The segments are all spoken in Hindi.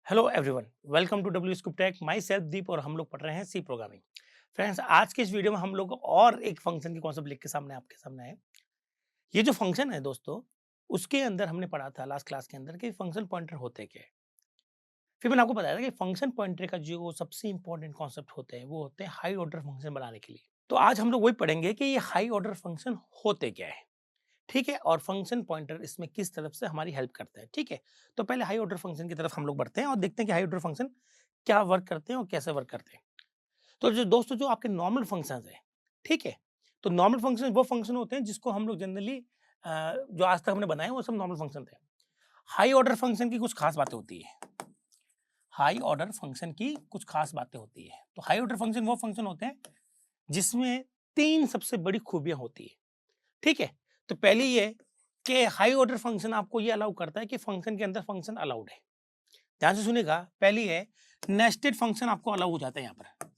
Hello everyone, welcome to W scoop tech. Myself Deep और हम लोग पढ़ रहे हैं सी प्रोग्रामिंग। फ्रेंड्स, आज के इस वीडियो में हम लोग और एक फंक्शन की कॉन्सेप्ट लिख के सामने आपके सामने है। ये जो फंक्शन है दोस्तों, उसके अंदर हमने पढ़ा था लास्ट क्लास के अंदर कि फंक्शन पॉइंटर होते क्या है। फिर मैंने आपको बताया था कि फंक्शन पॉइंटर का जो सबसे इंपॉर्टेंट कॉन्सेप्ट होते हैं वो होते हैं हाई ऑर्डर फंक्शन बनाने के लिए। तो आज हम लोग वही पढ़ेंगे कि ये हाई ऑर्डर फंक्शन होते क्या है, ठीक है, और फंक्शन पॉइंटर इसमें किस तरफ से हमारी हेल्प करता है। ठीक है, तो पहले हाई ऑर्डर फंक्शन की तरफ हम लोग बढ़ते हैं और देखते हैं कि हाई ऑर्डर फंक्शन क्या वर्क करते हैं और कैसे वर्क करते हैं। तो जो दोस्तों जो आपके नॉर्मल फंक्शंस हैं, ठीक है, तो नॉर्मल फंक्शन वो फंक्शन होते हैं जिसको हम लोग जनरली जो आज तक हमने बनाए वो सब नॉर्मल फंक्शन थे। हाई ऑर्डर फंक्शन की कुछ खास बातें होती है। हाई ऑर्डर फंक्शन की कुछ खास बातें होती है। तो हाई ऑर्डर फंक्शन वो फंक्शन होते हैं जिसमें तीन सबसे बड़ी खूबियां होती है। ठीक है, तो पहली ये कि हाई ऑर्डर फंक्शन आपको ये अलाउ करता है कि फंक्शन के अंदर फंक्शन अलाउड है। ध्यान से सुनिएगा, पहली है नेस्टेड फंक्शन आपको अलाउ हो जाता है यहाँ पर।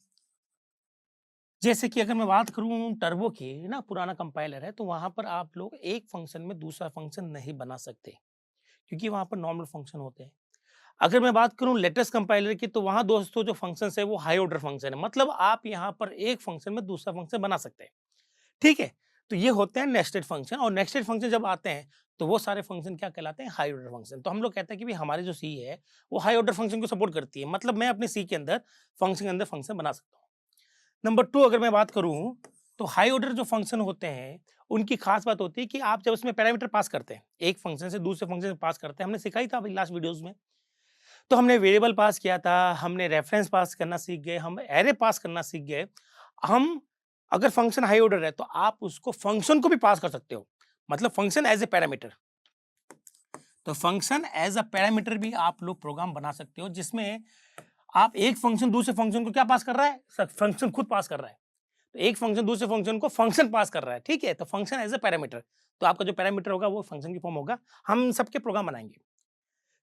जैसे कि अगर मैं बात करूँ टर्बो की, ना पुराना कंपाइलर है, तो वहाँ पर आप लोग एक फंक्शन में दूसरा फंक्शन नहीं बना सकते, क्योंकि वहाँ पर नॉर्मल फंक्शन होते हैं। अगर मैं बात करूँ लेटेस्ट कंपाइलर की, तो वहाँ दोस्तों जो फंक्शंस है वो हाई ऑर्डर फंक्शन है, मतलब आप यहाँ पर एक फंक्शन में दूसरा फंक्शन बना सकते हैं। ठीक है, तो ये होते हैं नेस्टेड फंक्शन, और नेस्टेड फंक्शन जब आते हैं तो वो सारे फंक्शन क्या कहलाते हैं, हाई ऑर्डर फंक्शन। तो हम लोग कहते हैं कि भाई हमारी जो सी है वो हाई ऑर्डर फंक्शन को सपोर्ट करती है, मतलब मैं अपनी सी के अंदर फंक्शन बना सकता हूँ। नंबर 2 अगर मैं बात करूँ, तो हाई ऑर्डर जो फंक्शन होते हैं, उनकी खास बात होती है कि आप जब उसमें पैरामीटर पास करते हैं, एक फंक्शन से दूसरे फंक्शन में पास करते हैं, हमने सिखाई था अभी लास्ट वीडियोज़ में। तो हमने वेरिएबल पास किया था, हमने रेफरेंस पास करना सीख गए, हम एरे पास करना सीख गए। हम अगर फंक्शन हाई ऑर्डर है, तो आप उसको फंक्शन को भी पास कर सकते हो, मतलब फंक्शन एज़ ए पैरामीटर। तो फंक्शन एज़ अ पैरामीटर भी आप लोग प्रोग्राम बना सकते हो, जिसमें आप एक फंक्शन दूसरे फंक्शन को क्या पास कर रहा है? फंक्शन खुद पास कर रहा है। तो एक फंक्शन दूसरे फंक्शन को फंक्शन पास कर रहा है, ठीक है? तो फंक्शन एज़ अ पैरामीटर। तो आपका जो पैरामीटर होगा वो फंक्शन की फॉर्म होगा। हम सबके प्रोग्राम बनाएँगे।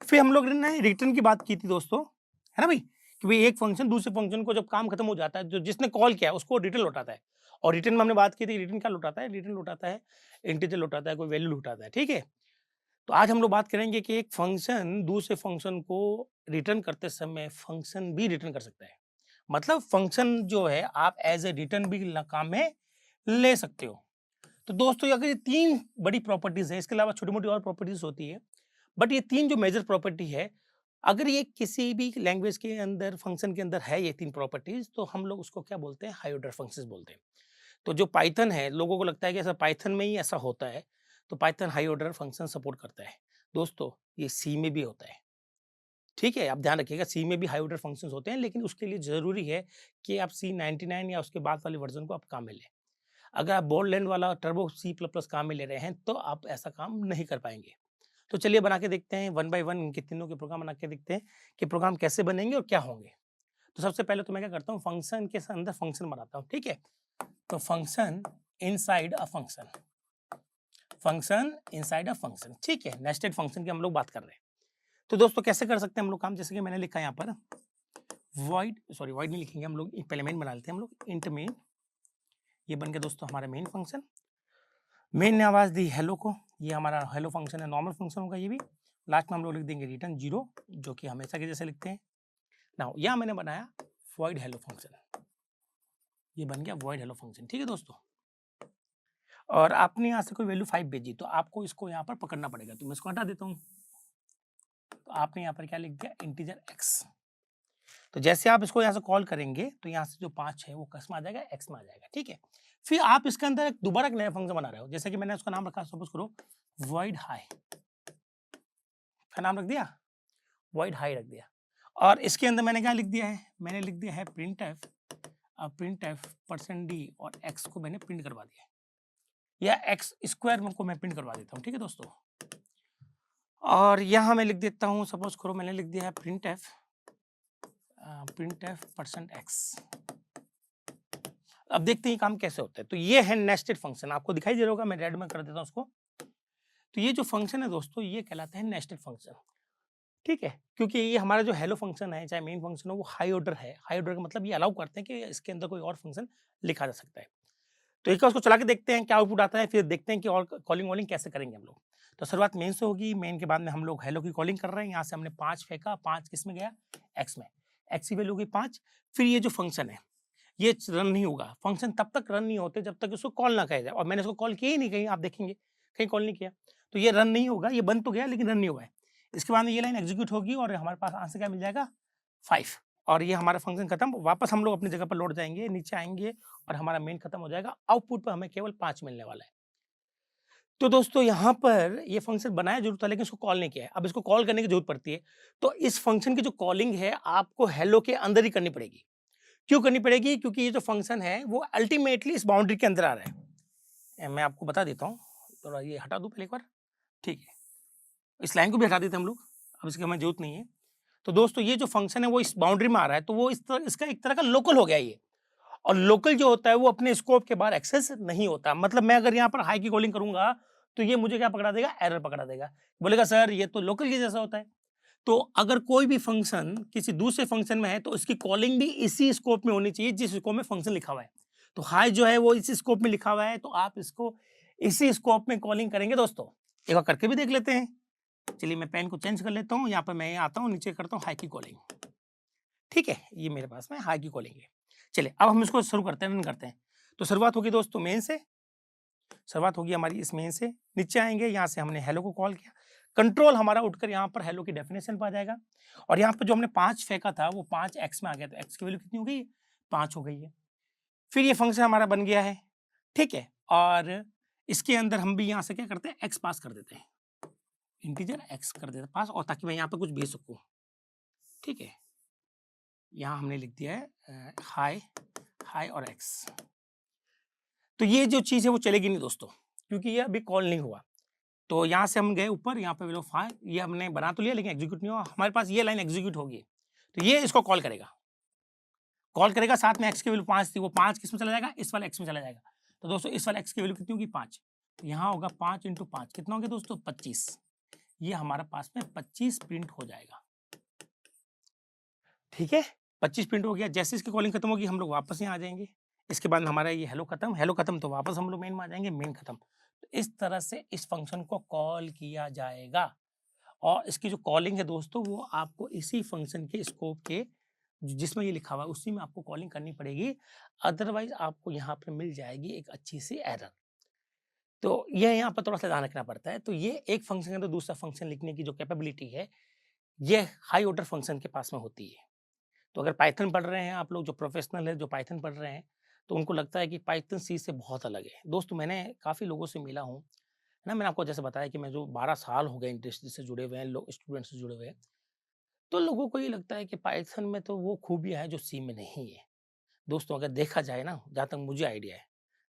फिर हम लोग ने रिटर्न की बात की थी दोस्तों, है ना भाई? कि भाई एक फंक्शन दूसरे फंक्शन को जब काम खत्म हो जाता है, जो जिसने कॉल किया है उसको रिटर्न लौटाता है। और रिटर्न में हमने बात की थी, रिटर्न क्या लौटाता है? रिटर्न लौटाता है इंटीजर लौटाता है, कोई वैल्यू लौटाता है, ठीक है? तो आज हम लोग बात करेंगे कि एक फंक्शन दूसरे फंक्शन को रिटर्न करते समय फंक्शन भी रिटर्न कर सकता है। मतलब फंक्शन जो है आप एज़ अ रिटर्न भी काम में ले सकते हो। तो दोस्तों अगर ये 3 बड़ी प्रॉपर्टीज़ हैं, इसके अलावा छोटी-मोटी और प्रॉपर्टीज़ होती है। बट ये 3 जो मेजर प्रॉपर्टी है, अगर ये किसी भी लैंग्वेज के अंदर फंक्शन के अंदर है ये 3 प्रॉपर्टीज़, तो हम लोग उसको क्या बोलते हैं? हाई ऑर्डर फंक्शंस बोलते हैं। तो जो पाइथन है, लोगों को लगता है कि ऐसा पाइथन में ही ऐसा होता है, तो Python high order function support करता है। दोस्तों, ये सी में भी होता है। ठीक है? आप ध्यान रखिएगा, सी में भी हाई ऑर्डर फंक्शंस होते हैं, लेकिन उसके लिए ज़रूरी है कि आप सी 99 या उसके बाद वाले वर्ज़न को आप काम में लें। अगर आप बोल्ड वाला टर्बो सी प्लस प्लस काम में ले रहे हैं, तो आप ऐसा काम नहीं कर पाएँगे। तो चलिए बना के देखते हैं, वन बाय वन इनके तीनों के प्रोग्राम बना के देखते हैं कि प्रोग्राम कैसे बनेंगे और क्या होंगे। तो सबसे पहले तो मैं क्या करता हूँ, फंक्शन के अंदर फंक्शन बनाता हूँ, ठीक है? तो function inside a function, function inside a function, ठीक है? नेस्टेड फंक्शन की हम लोग बात कर रहे हैं। तो दोस्तों कैसे कर सकते हैं हम लोग काम, जैसे कि मैंने लिखा है यहाँ पर वॉइड नहीं लिखेंगे हम लोग, पहले मेन बना लेते हैं हम लोग, इंट मेन। ये बन गया दोस्तों हमारा मेन फंक्शन। मेन ने आवाज़ दी हेलो को, ये हमारा हेलो फंक्शन है, नॉर्मल फंक्शन होगा ये भी। लास्ट में हम लोग लिख देंगे रिटर्न 0, जो कि हमेशा के जैसे लिखते हैं। नाउ यहाँ मैंने बनाया वॉइड हेलो फंक्शन, ये बन गया वॉइड हेलो फंक्शन, ठीक है दोस्तों। और आपने यहाँ से कोई वैल्यू 5 भेजी, तो आपको इसको यहाँ पर पकड़ना पड़ेगा, तो मैं इसको हटा देता हूँ। तो आपने यहाँ पर क्या लिख दिया, इंटीजर एक्स। तो जैसे आप इसको यहाँ से कॉल करेंगे, तो यहाँ से जो 5 है वो किस में आ जाएगा, एक्स में आ जाएगा, ठीक है। फिर आप इसके अंदर दोबारा एक नया फंक्शन बना रहे हो, जैसे कि मैंने उसका नाम रखा, सपोज करो वॉइड हाई का नाम रख दिया, वॉइड हाई रख दिया। और इसके अंदर मैंने क्या लिख दिया है, मैंने लिख दिया है print F, print F %d और एक्स को मैंने प्रिंट करवा दिया, या एक्स स्क्वायर को मैं प्रिंट करवा देता हूँ, ठीक है दोस्तों। और यहाँ मैं लिख देता हूँ, सपोज करो मैंने लिख दिया है प्रिंट एफ %x। अब देखते हैं काम कैसे होता है। तो ये है नेस्टेड फंक्शन, आपको दिखाई दे रहा होगा, मैं रेड में कर देता हूँ उसको। तो ये जो फंक्शन है दोस्तों, ये कहलाता है नेस्टेड फंक्शन, ठीक है? क्योंकि ये हमारा जो हेलो फंक्शन है, चाहे मेन फंक्शन हो, वो हाई ऑर्डर है। हाई ऑर्डर का मतलब ये अलाउ करते हैं कि इसके अंदर कोई और फंक्शन लिखा जा सकता है। तो एक बार उसको चला के देखते हैं क्या आउटपुट आता है, फिर देखते हैं कि और कॉलिंग वॉलिंग कैसे करेंगे हम लोग। तो शुरुआत मेन से होगी, मेन के बाद में हम लोग हेलो की कॉलिंग कर रहे हैं, यहाँ से हमने 5 फेंका, 5 किस में गया, एक्स में, एक्स की वैल्यू होगी 5। फिर ये जो फंक्शन है ये रन नहीं होगा, फंक्शन तब तक रन नहीं होते जब तक उसको कॉल ना किया जाए, और मैंने इसको कॉल किया ही नहीं कहीं, आप देखेंगे कहीं कॉल नहीं किया, तो ये रन नहीं होगा, ये बंद तो गया लेकिन रन नहीं हुआ है। इसके बाद में ये लाइन एग्जीक्यूट होगी और हमारे पास आंसर क्या मिल जाएगा, 5, और ये हमारा फंक्शन खत्म। वापस हम लोग अपनी जगह पर लौट जाएंगे, नीचे आएंगे और हमारा मेन खत्म हो जाएगा, आउटपुट पर हमें केवल 5 मिलने वाला है। तो दोस्तों यहाँ पर ये फंक्शन बनाया जरूर था लेकिन इसको कॉल नहीं किया है, अब इसको कॉल करने की जरूरत पड़ती है। तो इस फंक्शन की जो कॉलिंग है आपको हेलो के अंदर ही करनी पड़ेगी। क्यों करनी पड़ेगी? क्योंकि ये जो फंक्शन है वो अल्टीमेटली इस बाउंड्री के अंदर आ रहा है। मैं आपको बता देता हूँ, थोड़ा ये हटा दूं पहले एक बार, ठीक है, इस लाइन को भी हटा देते हम लोग, अब इसकी हमें जरूरत नहीं है। तो दोस्तों ये जो फंक्शन है वो इस बाउंड्री में आ रहा है, तो वो इसका एक तरह का लोकल हो गया ये, और लोकल जो होता है वो अपने स्कोप के बाहर एक्सेस नहीं होता। मतलब मैं अगर यहाँ पर हाई की कॉलिंग करूंगा तो ये मुझे क्या पकड़ा देगा, एरर पकड़ा देगा, बोलेगा सर ये तो लोकल के जैसा होता है। तो अगर कोई भी फंक्शन किसी दूसरे फंक्शन में है तो उसकी कॉलिंग भी इसी स्कोप में होनी चाहिए जिस स्कोप में फंक्शन लिखा हुआ है। तो हाई जो है वो इसी स्कोप में लिखा हुआ है, तो आप इसको इसी स्कोप में कॉलिंग करेंगे। दोस्तों एक बार करके भी देख लेते हैं। चलिए मैं पेन को चेंज कर लेता हूँ, यहाँ पर मैं आता हूँ, नीचे करता हूँ हाई की कॉलिंग, ठीक है, ये मेरे पास में हाई की कॉलिंग है। चलिए अब हम इसको शुरू करते हैं, रन करते हैं। तो शुरुआत होगी दोस्तों मेन से, शुरुआत होगी हमारी इस मेन से, नीचे आएंगे, यहाँ से हमने हेलो को कॉल किया, कंट्रोल हमारा उठकर यहाँ पर हेलो की डेफिनेशन पर आ जाएगा, और यहाँ पर जो हमने 5 फेंका था वो 5 एक्स में आ गया, तो एक्स की वैल्यू कितनी हो गई, 5 हो गई है। फिर ये फंक्शन हमारा बन गया है, ठीक है, और इसके अंदर हम भी यहाँ से क्या करते हैं, एक्स पास कर देते हैं, इंटीजर एक्स कर देते हैं पास, और ताकि मैं यहाँ पे कुछ भेज सकूँ, ठीक है। यहाँ हमने लिख दिया है हाई, हाई और एक्स। तो ये जो चीज़ है वो चलेगी नहीं दोस्तों, क्योंकि ये अभी कॉल नहीं हुआ। तो यहाँ से हम गए ऊपर, यहाँ पे वैल्यू 5, ये हमने बना तो लिया लेकिन एग्जीक्यूट नहीं हुआ, हमारे पास ये लाइन एग्जीक्यूट होगी, तो ये इसको कॉल करेगा, कॉल करेगा, साथ में एक्स की वैल्यू 5 थी, वो 5 किस में चला जाएगा, इस वाले एक्स में चला जाएगा। तो दोस्तों इस वाले एक्स की वैल्यू कितनी होगी, 5, तो यहाँ होगा 5 इंटू 5, कितना हो गया दोस्तों, 25, ये हमारा पास में 25 प्रिंट हो जाएगा, ठीक है, 25 प्रिंट हो गया। जैसे इसकी कॉलिंग खत्म होगी हम लोग वापस यहाँ आ जाएंगे, इसके बाद हमारा ये हेलो खत्म, हेलो खत्म तो वापस हम लोग मेन में आ जाएंगे, मेन खत्म। तो इस तरह से इस फंक्शन को कॉल किया जाएगा, और इसकी जो कॉलिंग है दोस्तों वो आपको इसी फंक्शन के स्कोप के जिसमें ये लिखा हुआ है उसी में आपको कॉलिंग करनी पड़ेगी, अदरवाइज आपको यहाँ पर मिल जाएगी एक अच्छी सी एरर। तो यह यहाँ पर थोड़ा सा ध्यान रखना पड़ता है। तो ये एक फंक्शन है तो दूसरा फंक्शन लिखने की जो कैपेबिलिटी है ये हाई ऑर्डर फंक्शन के पास में होती है। तो अगर पाइथन पढ़ रहे हैं आप लोग, जो प्रोफेशनल है जो पाइथन पढ़ रहे हैं, तो उनको लगता है कि पाइथन सी से बहुत अलग है। दोस्तों मैंने काफ़ी लोगों से मिला हूँ, है ना, मैंने आपको जैसे बताया कि मैं जो 12 साल हो गए इंडस्ट्री से जुड़े हुए हैं, लोग स्टूडेंट से जुड़े हुए हैं, तो लोगों को ये लगता है कि पाइथन में तो वो खूबियाँ हैं जो सी में नहीं है। दोस्तों अगर देखा जाए ना, जहाँ तक मुझे आइडिया है,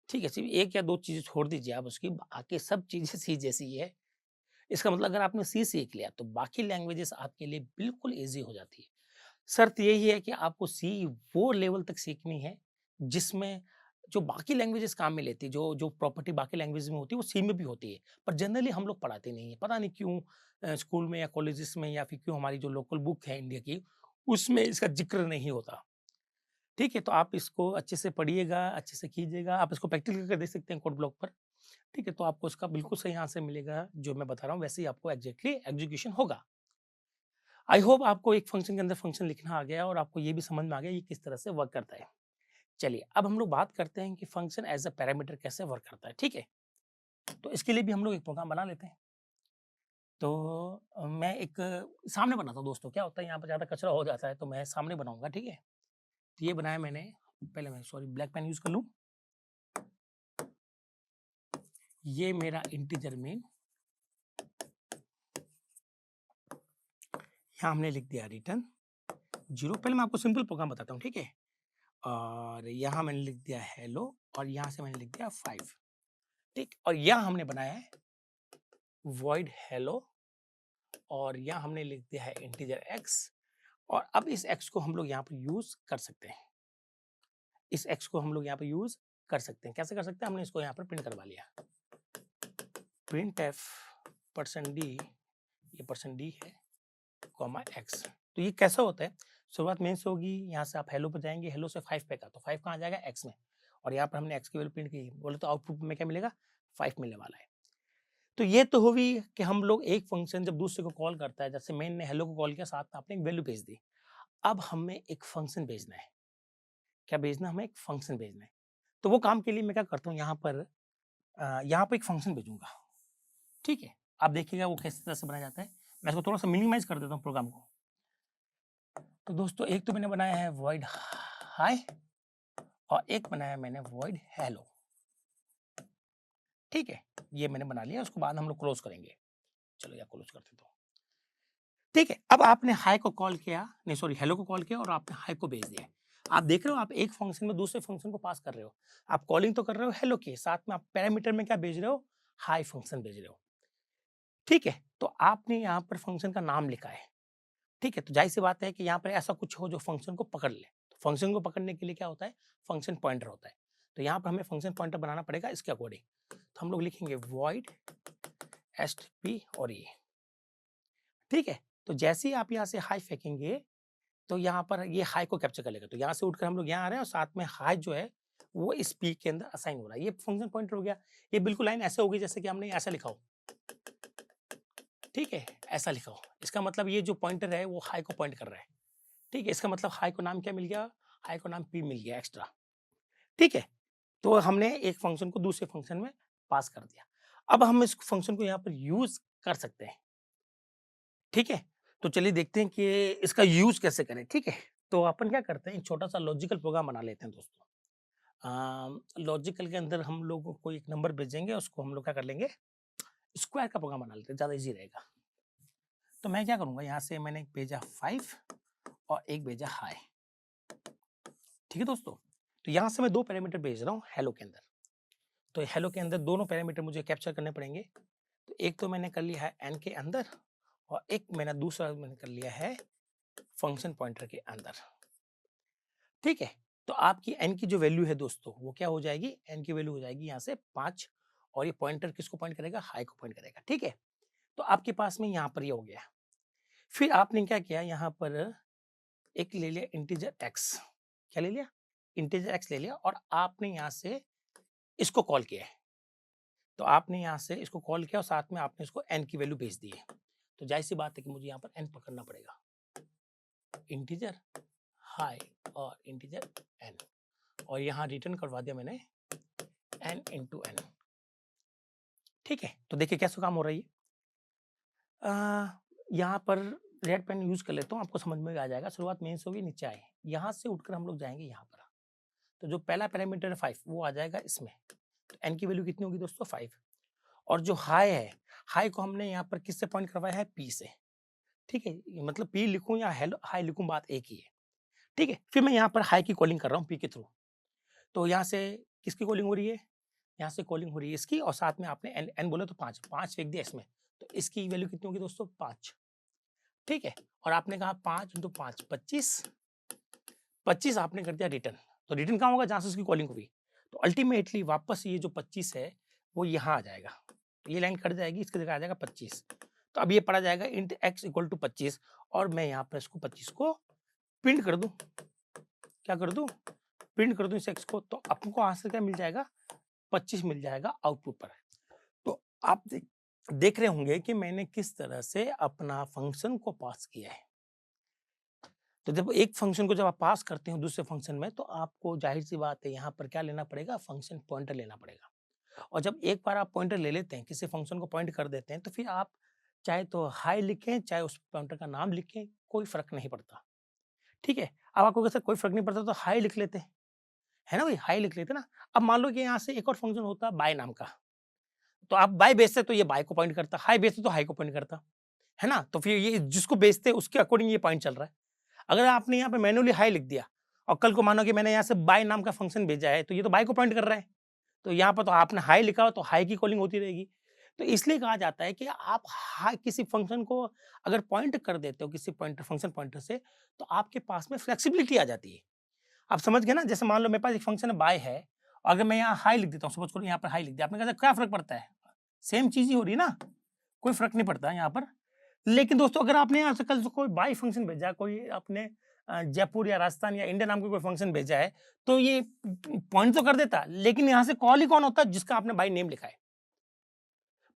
ठीक है, सिर्फ 1 या 2 चीज़ें छोड़ दीजिए आप उसकी, बाकी सब चीज़ें सी जैसी ही है। इसका मतलब अगर आपने सी सीख लिया तो बाकी लैंग्वेजेस आपके लिए बिल्कुल ईज़ी हो जाती है। शर्त यही है कि आपको सी वो लेवल तक सीखनी है जिसमें जो बाकी लैंग्वेजेस काम में लेती है, जो प्रॉपर्टी बाकी लैंग्वेज में होती है वो सी में भी होती है, पर जनरली हम लोग पढ़ाते नहीं है, पता नहीं क्यों, स्कूल में या कॉलेजेस में, या फिर क्यों हमारी जो लोकल बुक है इंडिया की उसमें इसका जिक्र नहीं होता। ठीक है, तो आप इसको अच्छे से पढ़िएगा, अच्छे से कीजिएगा, आप इसको प्रैक्टिस करके देख सकते हैं कोड ब्लॉक पर, ठीक है, तो आपको इसका बिल्कुल सही आंसर मिलेगा, जो मैं बता रहा हूँ वैसे ही आपको एग्जैक्टली एग्जीक्यूशन होगा। आई होप आपको एक फंक्शन के अंदर फंक्शन लिखना आ गया और आपको ये भी समझ में आ गया ये किस तरह से वर्क करता है। चलिए अब हम लोग बात करते हैं कि फंक्शन एज अ पैरामीटर कैसे वर्क करता है, ठीक है। तो इसके लिए भी हम लोग एक प्रोग्राम बना लेते हैं। तो मैं एक सामने बनाता हूँ दोस्तों, क्या होता है यहाँ पर ज़्यादा कचरा हो जाता है तो मैं सामने बनाऊंगा, ठीक है। तो ये बनाया मैंने, पहले मैं सॉरी ब्लैक पेन यूज कर लूँ। ये मेरा इंटीजर में यहाँ हमने लिख दिया रिटर्न 0, पहले मैं आपको सिंपल प्रोग्राम बताता हूँ, ठीक है। और यहाँ मैंने लिख दिया हेलो, और यहाँ से मैंने लिख दिया 5, ठीक। और यहाँ हमने बनाया है void hello, और यहाँ हमने लिख दिया है इंटीजर x, और अब इस x को हम लोग यहाँ पर यूज कर सकते हैं, इस x को हम लोग यहाँ पर यूज कर सकते हैं। कैसे कर सकते हैं, हमने इसको यहाँ पर प्रिंट करवा लिया, प्रिंट एफ %d, ये %d है, कॉमा x। तो ये कैसा होता है, शुरुआत मेन से होगी, यहाँ से आप हेलो पर जाएंगे, हेलो से 5 पे का, तो 5 कहाँ जाएगा, x में, और यहाँ पर हमने x की वैल्यू प्रिंट की, बोले तो आउटपुट में क्या मिलेगा, 5 मिलने वाला है। तो ये तो हुई कि हम लोग एक फंक्शन जब दूसरे को कॉल करता है, जैसे मेन ने हेलो को कॉल किया, साथ में आपने एक वैल्यू भेज दी। अब हमें एक फंक्शन भेजना है। क्या भेजना है? हमें एक फंक्शन भेजना है। तो वो काम के लिए मैं क्या करता हूँ, यहाँ पे एक फंक्शन भेजूँगा, ठीक है? आप देखिएगा वो किस तरह से बनाया जाता है। मैं इसको थोड़ा-सा मिनिमाइज़ कर देता हूँ प्रोग्राम को। तो दोस्तों एक तो मैंने बनाया है वॉइड हाय और एक बनाया मैंने वॉइड हेलो, ठीक है? ये मैंने बना लिया, उसके बाद हम लोग क्लोज़ करेंगे। चलो या क्लोज़ कर देता हूँ। ठीक है, अब आपने हाय को कॉल किया, नहीं सॉरी हेलो को कॉल किया और आपने हाय को भेज दिया। आप देख रहे हो, आप एक फंक्शन में दूसरे फंक्शन को पास कर रहे हो। आप कॉलिंग तो कर रहे हो हेलो की, साथ में आप पैरामीटर में क्या भेज रहे हो? हाय फंक्शन भेज रहे हो। ठीक है, तो आपने यहाँ पर फंक्शन का नाम लिखा है। ठीक है, तो ज़ाहिर-सी बात है कि यहाँ पर ऐसा कुछ हो जो फंक्शन को पकड़ ले। तो फंक्शन को पकड़ने के लिए क्या होता है? फंक्शन पॉइंटर होता है। तो यहाँ पर हमें फंक्शन पॉइंटर बनाना पड़ेगा इसके अकॉर्डिंग। तो हम लोग लिखेंगे वॉइड एसटीपी और ये, ठीक है? तो जैसे ही आप यहाँ से हाय फेंकेंगे, तो यहाँ पर ये हाई को कैप्चर कर लेगा। तो यहाँ से उठकर हम लोग यहाँ आ रहे हैं और साथ में हाई जो है वो इस पी के अंदर असाइन हो रहा है। ये फंक्शन पॉइंटर हो गया। ये बिल्कुल लाइन ऐसे होगी जैसे कि हमने ऐसा लिखा हो, ठीक है? ऐसा लिखा हो। इसका मतलब ये जो पॉइंटर है वो हाई को पॉइंट कर रहा है, ठीक है? इसका मतलब हाई को नाम क्या मिल गया? हाई को नाम पी मिल गया एक्स्ट्रा, ठीक है? तो हमने एक फंक्शन को दूसरे फंक्शन में पास कर दिया। अब हम इस फंक्शन को यहाँ पर यूज़ कर सकते हैं, ठीक है? तो चलिए देखते हैं कि इसका यूज़ कैसे करें, ठीक है? तो अपन क्या करते हैं, एक छोटा-सा लॉजिकल प्रोग्राम बना लेते हैं दोस्तों। लॉजिकल के अंदर हम लोगों को एक नंबर भेजेंगे, उसको हम लोग क्या कर लेंगे, स्क्वायर का प्रोग्राम बना लेते हैं, ज़्यादा ईज़ी रहेगा। तो मैं क्या करूँगा, यहाँ से मैंने एक भेजा 5 और एक भेजा हाय, ठीक है दोस्तों? तो यहाँ से मैं 2 पैरामीटर भेज रहा हूँ हेलो के अंदर। तो हेलो के अंदर दोनों पैरामीटर मुझे कैप्चर करने पड़ेंगे। तो एक तो मैंने कर लिया है एन के अंदर और एक मैंने दूसरा मैंने कर लिया है फंक्शन पॉइंटर के अंदर, ठीक है? तो आपकी एन की जो वैल्यू है दोस्तों, वो क्या हो जाएगी? एन की वैल्यू हो जाएगी यहाँ से 5 और ये पॉइंटर किसको पॉइंट करेगा? हाई को पॉइंट करेगा, ठीक है? तो आपके पास में यहाँ पर ये हो गया। फिर आपने क्या किया, यहाँ पर एक ले लिया इंटीजर एक्स। क्या ले लिया? इंटीजर एक्स ले लिया और आपने यहाँ से इसको कॉल किया है। तो आपने यहाँ से इसको कॉल किया और साथ में आपने इसको एन की वैल्यू भेज दी है। तो जाहिर सी बात है कि मुझे यहाँ पर एन पकड़ना पड़ेगा। इंटीजर हाई और इंटीजर एन और यहाँ रिटर्न करवा दिया मैंने एन इंटू एन, ठीक है? तो देखिए कैसे काम हो रहा है ये। यहाँ पर रेड पेन यूज कर लेता हूँ, आपको समझ में आ जाएगा। शुरुआत मेन से होगी, नीचे आए, यहाँ से उठकर हम लोग जाएंगे यहाँ पर। तो जो पहला पैरामीटर है 5 वो आ जाएगा इसमें। तो एन की वैल्यू कितनी होगी दोस्तों? 5 और जो हाई है, हाई को हमने यहाँ पर किससे पॉइंट करवाया है? पी से, ठीक है? मतलब पी लिखूं या हेलो हाई लिखूं, बात एक ही है, ठीक है? फिर मैं यहाँ पर हाई की कॉलिंग कर रहा हूँ पी के थ्रू। तो यहाँ से किसकी कॉलिंग हो रही है? यहाँ से कॉलिंग हो रही है इसकी और साथ में आपने एन एन बोला तो 5 फेंक दिया इसमें। तो इसकी वैल्यू कितनी होगी दोस्तों? 5, ठीक है? और आपने कहा 5 इंटू 5 25, 25 आपने कर दिया रिटर्न। तो रिटर्न कहाँ होगा? जहाँ से उसकी कॉलिंग हुई। तो अल्टीमेटली वापस ये जो 25 है वो यहाँ आ जाएगा। तो ये लाइन कट जाएगी, इसकी जगह आ जाएगा 25। तो अब ये पढ़ा जाएगा इंट एक्स इक्वल टू 25 और मैं यहाँ पर इसको 25 को प्रिंट कर दूं। क्या कर दूं? प्रिंट कर दूं इस एक्स को। तो आपको आंसर क्या मिल जाएगा? 25 मिल जाएगा आउटपुट पर। तो आप देख रहे होंगे कि मैंने किस तरह से अपना फंक्शन को पास किया है। तो जब एक फंक्शन को जब आप पास करते हो दूसरे फंक्शन में, तो आपको जाहिर सी बात है यहाँ पर क्या लेना पड़ेगा? फंक्शन पॉइंटर लेना पड़ेगा। और जब एक बार आप पॉइंटर ले लेते हैं, किसी फंक्शन को पॉइंट कर देते हैं, तो फिर आप चाहे तो हाई लिखें, चाहे उस पॉइंटर का नाम लिखें, कोई फर्क नहीं पड़ता, ठीक है? अब आपको कैसे कोई फर्क नहीं पड़ता तो हाई लिख लेते हैं, है ना भाई? हाई लिख लेते ना। अब मान लो कि यहाँ से एक और फंक्शन होता है बाय नाम का, तो आप बाय बेचते तो ये बाय को पॉइंट करता, हाई बेचते तो हाई को पॉइंट करता, है ना? तो फिर ये जिसको बेचते उसके अकॉर्डिंग ये पॉइंट चल रहा है। अगर आपने यहाँ पे मैन्युअली हाई लिख दिया और कल को मानो कि मैंने यहाँ से बाय नाम का फंक्शन भेजा है, तो ये तो बाय को पॉइंट कर रहा है। तो यहाँ पर तो आपने हाई लिखा हो तो हाई की कॉलिंग होती रहेगी। तो इसलिए कहा जाता है कि आप हाई किसी फंक्शन को अगर पॉइंट कर देते हो किसी पॉइंटर फंक्शन पॉइंटर से, तो आपके पास में फ्लेक्सिबिलिटी आ जाती है। आप समझ गए ना? जैसे मान लो मेरे पास एक फंक्शन है बाय है, और अगर मैं यहाँ हाई लिख देता हूँ, सपोज करो यहाँ पर हाई लिख दिया, आपने कहा क्या फ़र्क पड़ता है? सेम चीज़ ही हो रही है ना, कोई फ़र्क नहीं पड़ता है यहाँ पर। लेकिन दोस्तों अगर आपने यहाँ से कल से कोई बाय फंक्शन भेजा, कोई आपने जयपुर या राजस्थान या इंडिया नाम का कोई फंक्शन भेजा है, तो ये पॉइंट तो कर देता, लेकिन यहाँ से कॉल ही कौन होता है? जिसका आपने बाय नेम लिखा है।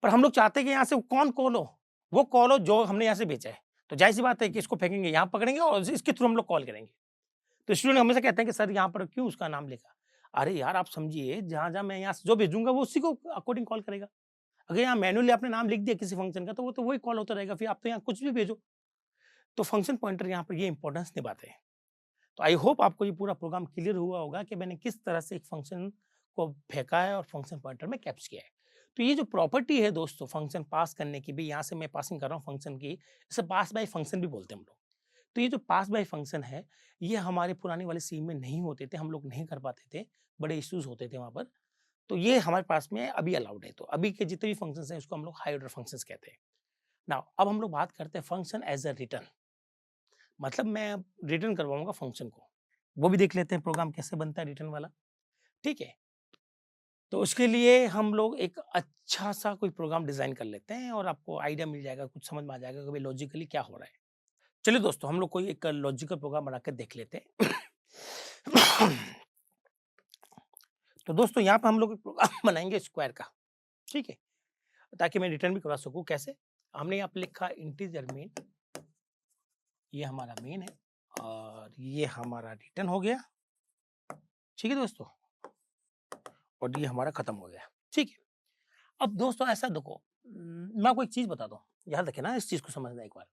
पर हम लोग चाहते हैं कि यहाँ से कौन कॉल हो, वो कॉल हो जो हमने यहाँ से भेजा है। तो जाहिर-सी बात है कि इसको फेंकेंगे, यहाँ पकड़ेंगे और इसके थ्रू हम लोग कॉल करेंगे। तो स्टूडेंट हमेशा कहते हैं कि सर यहाँ पर क्यों उसका नाम लिखा? अरे यार आप समझिए, जहाँ-जहाँ मैं यहाँ से जो भेजूँगा वो उसी को अकॉर्डिंग कॉल करेगा। अगर यहाँ मैन्युअली आपने नाम लिख दिया किसी फंक्शन का, तो वो तो वही कॉल होता रहेगा, फिर आप तो यहाँ कुछ भी भेजो। तो फंक्शन पॉइंटर यहाँ पर ये इंपॉर्टेंस निभाते हैं। तो आई होप आपको ये पूरा प्रोग्राम क्लियर हुआ होगा कि मैंने किस तरह से एक फंक्शन को फेंका है और फंक्शन पॉइंटर में कैप्च किया है। तो ये जो प्रॉपर्टी है दोस्तों फंक्शन पास करने की भी, यहाँ से मैं पासिंग कर रहा हूँ फंक्शन की, इसे पास बाय फंक्शन भी बोलते हैं हम लोग। तो ये जो पास बाय फंक्शन है, ये हमारे पुराने वाले सी में नहीं होते थे, हम लोग नहीं कर पाते थे, बड़े इश्यूज होते थे वहाँ पर। तो ये हमारे पास में अभी अलाउड है। तो अभी के जितने भी फंक्शंस हैं उसको हम लोग हाई ऑर्डर फंक्शंस कहते हैं। नाउ अब हम लोग बात करते हैं फंक्शन एज अ रिटर्न। मतलब मैं अब रिटर्न करवाऊंगा फंक्शन को, वो भी देख लेते हैं प्रोग्राम कैसे बनता है रिटर्न वाला। ठीक है, तो उसके लिए हम लोग एक अच्छा सा कोई प्रोग्राम डिजाइन कर लेते हैं और आपको आइडिया मिल जाएगा, कुछ समझ में आ जाएगा कि भाई लॉजिकली क्या हो रहा है। चलिए दोस्तों, हम लोग कोई एक लॉजिकल प्रोग्राम बना के देख लेते हैं। तो दोस्तों यहाँ पे हम लोग एक प्रोग्राम बनाएंगे स्क्वायर का। ठीक है, ताकि मैं रिटर्न भी करवा सकूं। कैसे? हमने यहाँ पे लिखा इंटीजर मेन, ये हमारा मेन है और ये हमारा रिटर्न हो गया। ठीक है दोस्तों, और ये हमारा खत्म हो गया। ठीक है, अब दोस्तों ऐसा देखो, मैं आपको एक चीज बता दूं, याद रखे ना, इस चीज को समझना एक बार।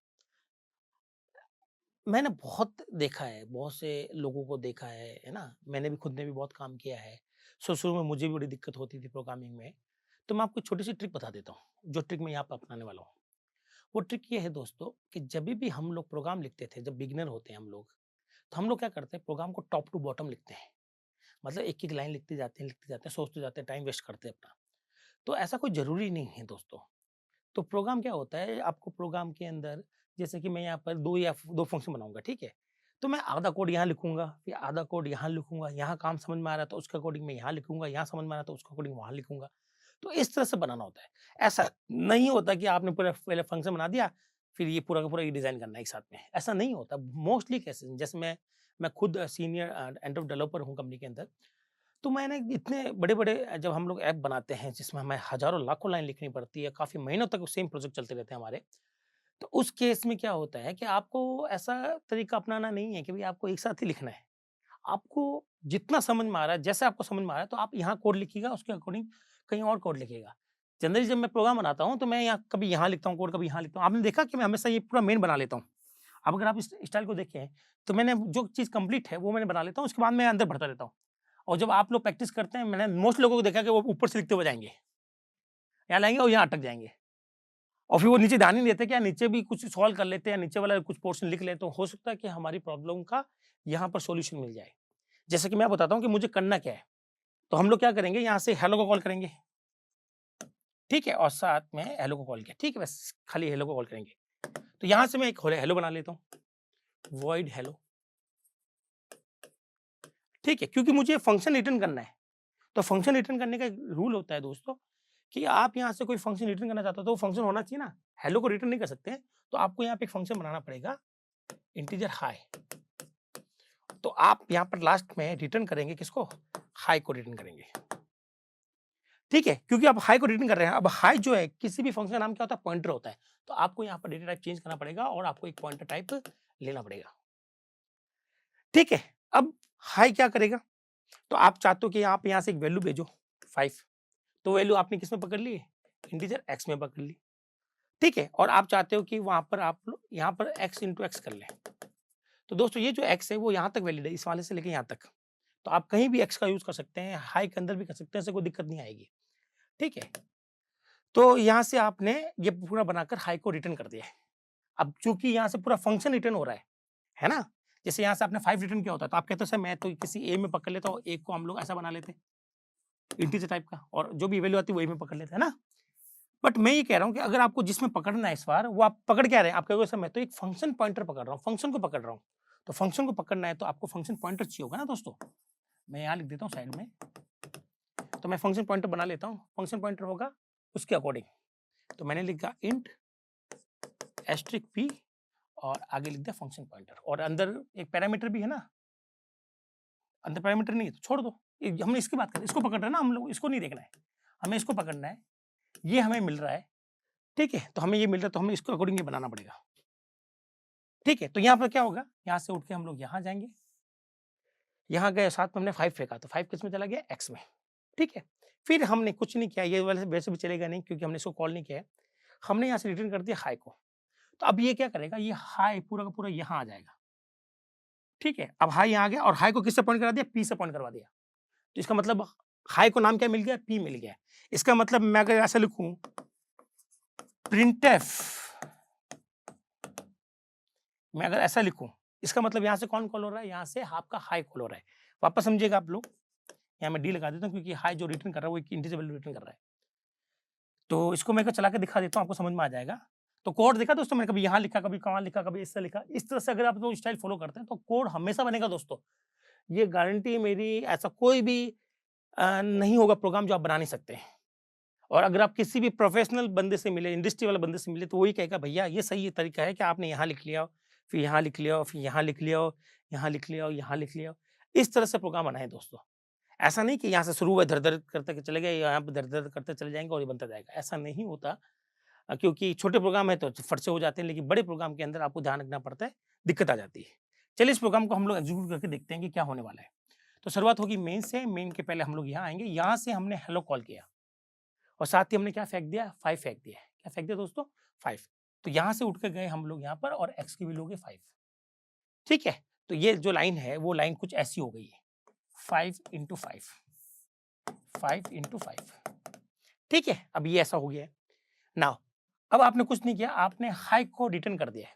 मैंने बहुत देखा है, बहुत से लोगों को देखा है ना? मैंने भी खुद ने भी बहुत काम किया है। शुरू में मुझे भी बड़ी दिक्कत होती थी प्रोग्रामिंग में। तो मैं आपको एक छोटी सी ट्रिक बता देता हूँ, जो ट्रिक मैं यहाँ पे अपनाने वाला हूँ। वो ट्रिक ये है दोस्तों कि जब भी हम लोग प्रोग्राम लिखते थे, जब बिगिनर होते हैं हम लोग, तो हम लोग क्या करते हैं, प्रोग्राम को टॉप टू बॉटम लिखते हैं। मतलब एक-एक लाइन लिखते जाते हैं, सोचते जाते हैं, टाइम वेस्ट करते हैं अपना। तो ऐसा कोई ज़रूरी नहीं है दोस्तों। तो प्रोग्राम क्या होता है, आपको प्रोग्राम के अंदर, जैसे कि मैं यहाँ पर 2 या 2 फंक्शन बनाऊँगा, ठीक है? तो मैं आधा कोड यहाँ लिखूँगा, फिर आधा कोड यहाँ लिखूँगा, यहाँ काम समझ में आ रहा है तो उसके अकॉर्डिंग मैं यहाँ लिखूँगा, यहाँ समझ में आ रहा है तो उसके अकॉर्डिंग वहाँ लिखूँगा। तो इस तरह से बनाना होता है। ऐसा नहीं होता कि आपने पूरा पहले फंक्शन बना दिया, फिर ये पूरा का पूरा डिज़ाइन करना है एक साथ में, ऐसा नहीं होता। मोस्टली कैसे, जैसे मैं खुद सीनियर एंड्रॉइड डेवलपर हूँ कंपनी के अंदर। तो मैंने इतने बड़े-बड़े जब हम लोग ऐप बनाते हैं जिसमें हमें हज़ारों लाखों लाइन लिखनी पड़ती है, काफ़ी महीनों तक सेम प्रोजेक्ट चलते रहते हैं हमारे। तो उस केस में क्या होता है कि आपको ऐसा तरीका अपनाना नहीं है कि भई आपको एक साथ ही लिखना है। आपको जितना समझ में आ रहा है, जैसे आपको समझ में आ रहा है, तो आप यहाँ कोड लिखिएगा, उसके अकॉर्डिंग कहीं और कोड लिखिएगा। जनरली जब मैं प्रोग्राम बनाता हूँ, तो मैं यहाँ कभी यहाँ लिखता हूँ कोड, कभी यहाँ लिखता हूँ। आपने देखा कि मैं हमेशा ये पूरा मेन बना लेता हूँ। अब अगर आप इस स्टाइल को देखें, तो मैंने जो चीज़ कंप्लीट है, वो मैंने बना लेता हूँ, उसके बाद मैं अंदर बढ़ता रहता हूँ। और जब आप लोग प्रैक्टिस करते हैं, मैंने मोस्ट लोगों को देखा कि वो ऊपर से लिखते हुए जाएँगे। यहाँ लाएँगे और यहाँ अटक जाएँगे। और फिर वो नीचे ध्यान ही नहीं देते कि यार नीचे भी कुछ सॉल्व कर लेते हैं, नीचे वाला कुछ पोर्शन लिख लें, तो हो सकता है कि हमारी प्रॉब्लम का यहाँ पर सॉल्यूशन मिल जाए। जैसे कि मैं बताता हूँ कि मुझे करना क्या है। तो हम लोग क्या करेंगे, यहाँ से हेलो को कॉल करेंगे, ठीक है? और साथ में हेलो को कॉल किया, ठीक है? बस खाली हेलो को कॉल करेंगे। तो यहाँ से मैं एक हेलो बना लेता हूँ, वॉइड हेलो, ठीक है? क्योंकि मुझे फंक्शन रिटर्न करना है। तो फंक्शन रिटर्न करने का एक रूल होता है दोस्तों, कि आप यहाँ से कोई फंक्शन रिटर्न करना चाहते हो, तो वो फंक्शन होना चाहिए ना। हेलो को रिटर्न नहीं कर सकते हैं, तो आपको यहाँ पे एक फंक्शन बनाना पड़ेगा, इंटीजर हाई। तो आप यहाँ पर लास्ट में रिटर्न करेंगे किसको? हाई को रिटर्न करेंगे। ठीक है? क्योंकि आप हाई को रिटर्न कर रहे हैं। अब हाई जो है, किसी भी फंक्शन का नाम क्या होता है? पॉइंटर होता है। तो आपको यहाँ पर डेटा टाइप चेंज करना पड़ेगा और आपको एक पॉइंटर टाइप लेना पड़ेगा। ठीक है? अब हाई क्या करेगा? तो आप चाहते हो कि आप यहाँ से एक वैल्यू भेजो 5, तो वैल्यू आपने किसमें पकड़ ली? इंटीजर एक्स में पकड़ ली। ठीक है? और आप चाहते हो कि वहाँ पर आप लोग यहाँ पर एक्स इंटू एक्स कर लें। तो दोस्तों ये जो एक्स है वो यहाँ तक वैलिड है, इस वाले से लेके यहाँ तक। तो आप कहीं भी एक्स का यूज़ कर सकते हैं, हाई के अंदर भी कर सकते हैं, इससे कोई दिक्कत नहीं आएगी। ठीक है? तो यहाँ से आपने ये पूरा बनाकर हाई को रिटर्न कर दिया है। अब चूँकि यहाँ से पूरा फंक्शन रिटर्न हो रहा है ना? जैसे यहाँ से आपने 5 रिटर्न किया होता है, तो आप कहते हो सर मैं तो किसी ए में पकड़ लेता हूँ, एक को हम लोग ऐसा बना लेते हैं, इंटीजर टाइप का, और जो भी वैल्यू आती है वो ए में पकड़ लेते हैं ना? बट मैं ये कह रहा हूँ कि अगर आपको जिसमें पकड़ना है इस बार, वो आप पकड़ क्या रहे हैं? आप कहोगे सर मैं तो एक फंक्शन पॉइंटर पकड़ रहा हूँ, फंक्शन को पकड़ रहा हूँ। तो फंक्शन को पकड़ना है तो आपको फंक्शन पॉइंटर चाहिए होगा ना दोस्तों? मैं यहाँ लिख देता हूँ साइड में, तो मैं फंक्शन पॉइंटर बना लेता हूँ। फंक्शन पॉइंटर होगा उसके अकॉर्डिंग। तो मैंने लिखा इंट एस्ट्रिक पी और आगे लिख दिया फंक्शन पॉइंटर, और अंदर एक पैरामीटर भी है ना? अंदर पैरामीटर नहीं है तो छोड़ दो। ये हमने इसकी बात करी, इसको पकड़ रहे हैं ना हम लोग, इसको नहीं देखना है। हमें इसको पकड़ना है ये हमें मिल रहा है, ठीक है? तो हमें ये मिल रहा है तो हमें इसको अकॉर्डिंगली बनाना पड़ेगा, ठीक है? तो यहाँ पर क्या होगा, यहाँ से उठ के हम लोग यहाँ जाएँगे, यहाँ गए साथ में हमने 5 फेंका तो 5 किस में चला गया? x में, ठीक है? फिर हमने कुछ नहीं किया, ये वाले वैसे भी चलेगा नहीं क्योंकि हमने इसको कॉल नहीं किया है। हमने यहाँ से रिटर्न कर दिया हाई को, तो अब ये क्या करेगा, ये हाई पूरा का पूरा यहाँ आ जाएगा, ठीक है? अब हाई यहाँ आ गया और हाई को किससे पॉइंट करा दिया? P से पॉइंट करवा दिया। तो इसका मतलब हाई को नाम क्या मिल गया? P मिल गया। इसका मतलब मैं अगर ऐसा लिखूँ प्रिंटफ, मैं अगर ऐसा लिखूँ, इसका मतलब यहाँ से कौन कॉल हो रहा है? यहाँ से आपका हाई कॉल हो रहा है। वापस समझिएगा आप लोग, यहाँ मैं D लगा देता हूँ क्योंकि हाई जो रिटर्न कर रहा है वो एक इंटीजर वैल्यू रिटर्न कर रहा है। तो इसको मैं चला के दिखा देता हूँ, आपको समझ में आ जाएगा। तो कोड देखा दोस्तों, मैंने कभी यहाँ लिखा, कभी वहाँ लिखा, कभी इससे लिखा। इस तरह से अगर आप लोग स्टाइल फॉलो करते हैं तो कोड हमेशा बनेगा दोस्तों। ये गारंटी है मेरी, ऐसा कोई भी नहीं होगा प्रोग्राम जो आप बना नहीं सकते हैं। और अगर आप किसी भी प्रोफेशनल बंदे से मिले, इंडस्ट्री वाले बंदे से मिले, तो वही कहेगा भैया ये सही तरीका है कि आपने यहाँ लिख लिया हो, फिर यहाँ लिख लिया हो, फिर यहाँ लिख लिया हो, यहाँ लिख लिया हो, यहाँ लिख लिया हो। इस तरह से प्रोग्राम बनाएँ दोस्तों। ऐसा नहीं कि यहाँ से शुरू हुआ धर-धर करते चले गए, यहाँ पे धर-धर करते चले जाएँगे और ये बनता जाएगा, ऐसा नहीं होता। क्योंकि छोटे प्रोग्राम है तो फट से हो जाते हैं, लेकिन बड़े प्रोग्राम के अंदर आपको ध्यान रखना पड़ता है, दिक्कत आ जाती है। चलिए इस प्रोग्राम को हम लोग एग्जीक्यूट करके देखते हैं कि क्या होने वाला है। तो शुरुआत होगी मेन से, मेन के पहले हम लोग यहाँ आएँगे, यहाँ से हमने हेलो कॉल किया और साथ ही हमने क्या फेंक दिया? 5 फेंक दिया। क्या फेंक दिया दोस्तों? 5। तो यहाँ से उठ के गए हम लोग यहाँ पर और x की वैल्यू हो गई 5, ठीक है? तो ये जो लाइन है, वो लाइन कुछ ऐसी हो गई है, 5 इंटू 5, 5 इंटू 5, ठीक है? अब ये ऐसा हो गया है। नाउ अब आपने कुछ नहीं किया, आपने हाई को रिटर्न कर दिया है।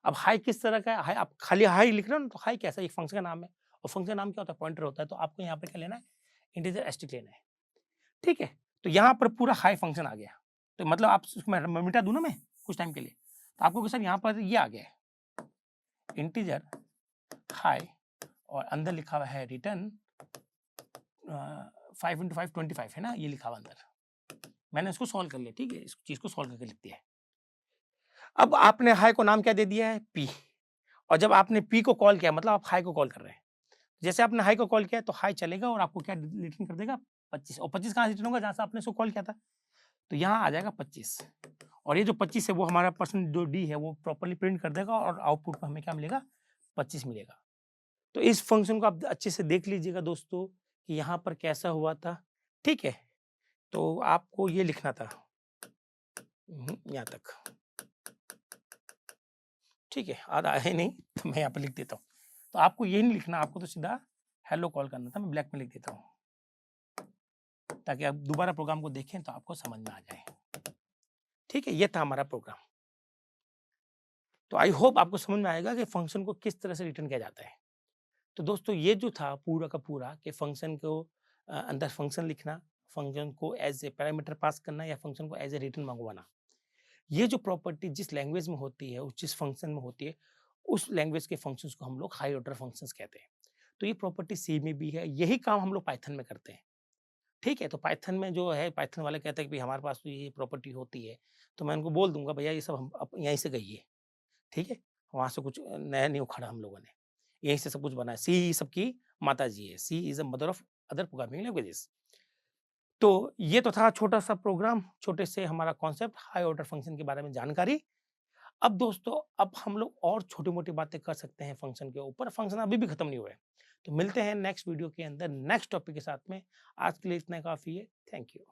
अब हाई किस तरह का है? हाई आप खाली हाई लिख रहे हो ना, तो हाई कैसा है? एक फंक्शन का नाम है और फंक्शन का नाम क्या होता है? पॉइंटर होता है। तो आपको यहाँ पे क्या लेना है? इंटीजर स्ट्रिंग लेना है, ठीक है? तो यहाँ पर पूरा हाई फंक्शन आ गया। तो मतलब आप उसको मैं मिटा दूँ ना मैं कुछ टाइम के लिए, तो आपको सर यहाँ पर ये आ गया है, इंटीजर हाई और अंदर लिखा हुआ है रिटर्न 5 इंटू 5 25 है ना, ये लिखा हुआ अंदर। मैंने इसको सॉल्व कर लिया, ठीक है? इस चीज़ को सॉल्व करके लिख दिया है। अब आपने हाई को नाम क्या दे दिया है? P। और जब आपने P को कॉल किया मतलब आप हाई को कॉल कर रहे हैं। जैसे आपने हाई को कॉल किया तो हाई चलेगा और आपको क्या रिटर्न कर देगा? 25। और 25 कहाँ से रिटर्न होगा? जहाँ से आपने इसको कॉल किया था। तो यहाँ आ जाएगा 25 और ये जो 25 है वो हमारा पर्सन जो D है वो प्रॉपर्ली प्रिंट कर देगा और आउटपुट में हमें क्या मिलेगा? 25 मिलेगा। तो इस फंक्शन को आप अच्छे से देख लीजिएगा दोस्तों कि यहाँ पर कैसा हुआ था, ठीक है? तो आपको ये लिखना था यहाँ तक, ठीक है? आधा है नहीं तो मैं यहाँ पे लिख देता हूँ। तो आपको ये नहीं लिखना, आपको तो सीधा हेलो कॉल करना था। मैं ब्लैक में लिख देता हूँ ताकि आप दोबारा प्रोग्राम को देखें तो आपको समझ में आ जाए, ठीक है? ये था हमारा प्रोग्राम। तो आई होप आपको समझ में आएगा कि फंक्शन को किस तरह से रिटर्न किया जाता है। तो दोस्तों ये जो था पूरा का पूरा कि फंक्शन को अंदर फंक्शन लिखना, फंक्शन को एज ए पैरामीटर पास करना या फंक्शन को एज ए रिटर्न मंगवाना, ये जो प्रॉपर्टी जिस लैंग्वेज में होती है, जिस फंक्शन में होती है, उस लैंग्वेज के फंक्शंस को हम लोग हाई ऑर्डर फंक्शंस कहते हैं। तो ये प्रॉपर्टी सी में भी है, यही काम हम लोग पाइथन में करते हैं, ठीक है? तो पाइथन में जो है, पाइथन वाले कहते हैं कि हमारे पास तो ये प्रॉपर्टी होती है, तो मैं उनको बोल दूंगा भैया ये सब हम यहीं से गई है, ठीक है? वहाँ से कुछ नया नहीं उखाड़ा हम लोगों ने, यहीं से सब कुछ बना है। सी सबकी माता जी है, C is a mother of other programming languages. तो ये तो था छोटा सा प्रोग्राम, छोटे से हमारा कॉन्सेप्ट हाई ऑर्डर फंक्शन के बारे में जानकारी। अब दोस्तों अब हम लोग और छोटी-मोटी बातें कर सकते हैं फंक्शन के ऊपर, फंक्शन अभी भी खत्म नहीं हुए हैं। तो मिलते हैं नेक्स्ट वीडियो के अंदर नेक्स्ट टॉपिक के साथ में। आज के लिए इतना काफ़ी है। Thank you.